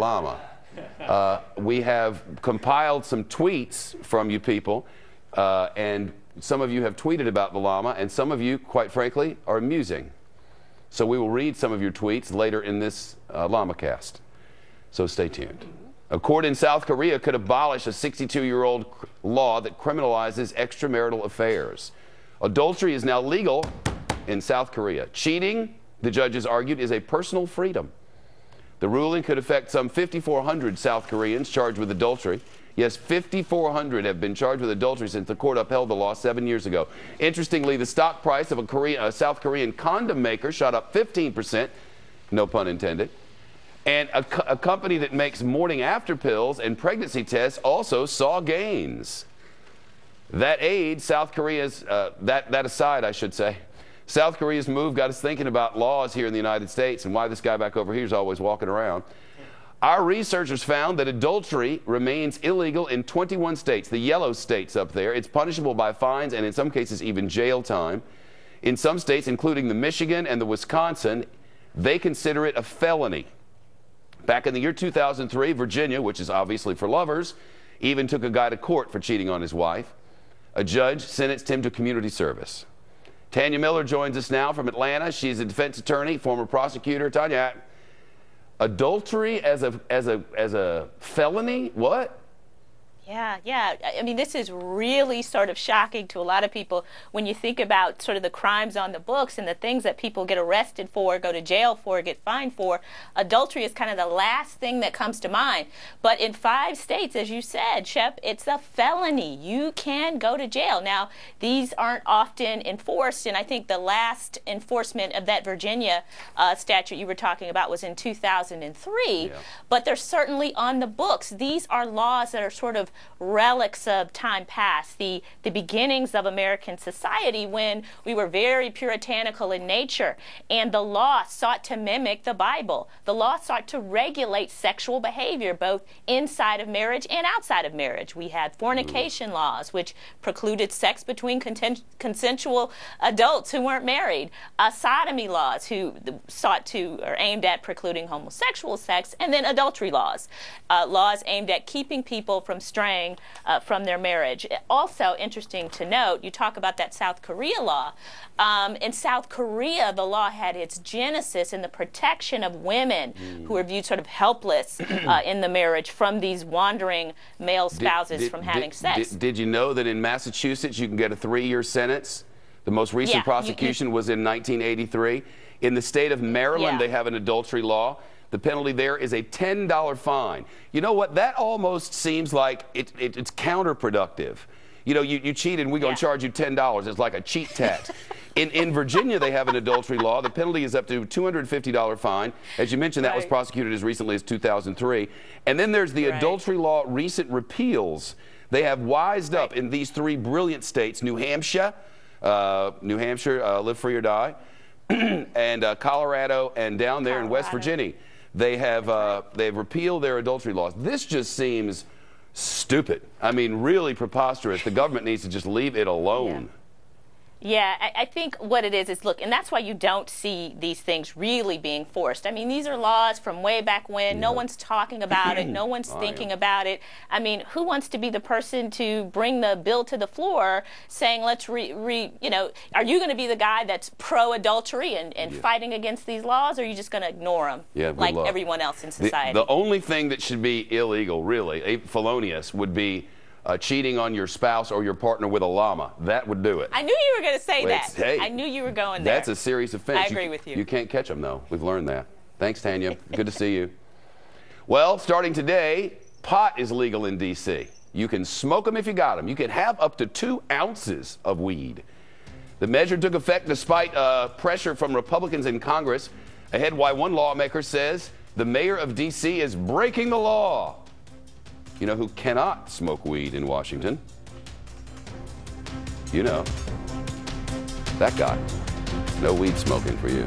llama. We have compiled some tweets from you people, and some of you have tweeted about the llama, and some of you, quite frankly, are amusing. So we will read some of your tweets later in this llama-cast. So stay tuned. A court in South Korea could abolish a 62-year-old law that criminalizes extramarital affairs. Adultery is now legal in South Korea. Cheating, the judges argued, is a personal freedom. The ruling could affect some 5,400 South Koreans charged with adultery. Yes, 5,400 have been charged with adultery since the court upheld the law 7 years ago. Interestingly, the stock price of a South Korean condom maker shot up 15%, no pun intended. And a company that makes morning-after pills and pregnancy tests also saw gains. That aid, South Korea's, that aside, I should say, South Korea's move got us thinking about laws here in the United States and why this guy back over here is always walking around. Our researchers found that adultery remains illegal in 21 states, the yellow states up there. It's punishable by fines and in some cases even jail time. In some states, including the Michigan and the Wisconsin, they consider it a felony. Back in the year 2003, Virginia, which is obviously for lovers, even took a guy to court for cheating on his wife. A judge sentenced him to community service. Tanya Miller joins us now from Atlanta. She's a defense attorney, former prosecutor. Tanya, adultery as a felony? What? Yeah. I mean, this is really sort of shocking to a lot of people when you think about sort of the crimes on the books and the things that people get arrested for, go to jail for, get fined for. Adultery is kind of the last thing that comes to mind. But in 5 states, as you said, Shep, it's a felony. You can go to jail. Now, these aren't often enforced, and I think the last enforcement of that Virginia statute you were talking about was in 2003. Yeah. But they're certainly on the books. These are laws that are sort of relics of time past, the beginnings of American society when we were very puritanical in nature, and the law sought to mimic the Bible. The law sought to regulate sexual behavior both inside of marriage and outside of marriage. We had fornication laws, which precluded sex between consensual adults who weren't married. Sodomy laws, who sought to or aimed at precluding homosexual sex, and then adultery laws, laws aimed at keeping people from straying from their marriage. Also interesting to note, you talk about that South Korea law. In South Korea, the law had its genesis in the protection of women who were viewed sort of helpless in the marriage from these wandering male spouses from having sex. Did you know that in Massachusetts you can get a 3-year sentence? The most recent prosecution was in 1983. In the state of Maryland, they have an adultery law. The penalty there is a $10 fine. You know what? That almost seems like it's counterproductive. You know, you cheated and we're going to charge you $10. It's like a cheat tax. In Virginia, they have an adultery law. The penalty is up to a $250 fine. As you mentioned, that was prosecuted as recently as 2003. And then there's the adultery law recent repeals. They have wised up in these 3 brilliant states, New Hampshire, live free or die, and Colorado, and down there in West Virginia. They have they've repealed their adultery laws. This just seems stupid. I mean, really preposterous. The government needs to just leave it alone. Yeah, I think what it is look, and that's why you don't see these things really being forced. I mean, these are laws from way back when. No one's talking about it. No one's thinking about it. I mean, who wants to be the person to bring the bill to the floor saying, let's you know, are you going to be the guy that's pro-adultery and fighting against these laws, or are you just going to ignore them like everyone else in society? The only thing that should be illegal, really, felonious, would be cheating on your spouse or your partner with a llama. That would do it. I knew you were going to say that. Hey, I knew you were going there. That's a serious offense. I agree with you. You can't catch them, though. We've learned that. Thanks, Tanya. Good to see you. Well, starting today, pot is legal in D.C. You can smoke them if you got them. You can have up to 2 ounces of weed. The measure took effect despite pressure from Republicans in Congress. Ahead, why one lawmaker says the mayor of D.C. is breaking the law. You know who cannot smoke weed in Washington? You know. That guy. No weed smoking for you.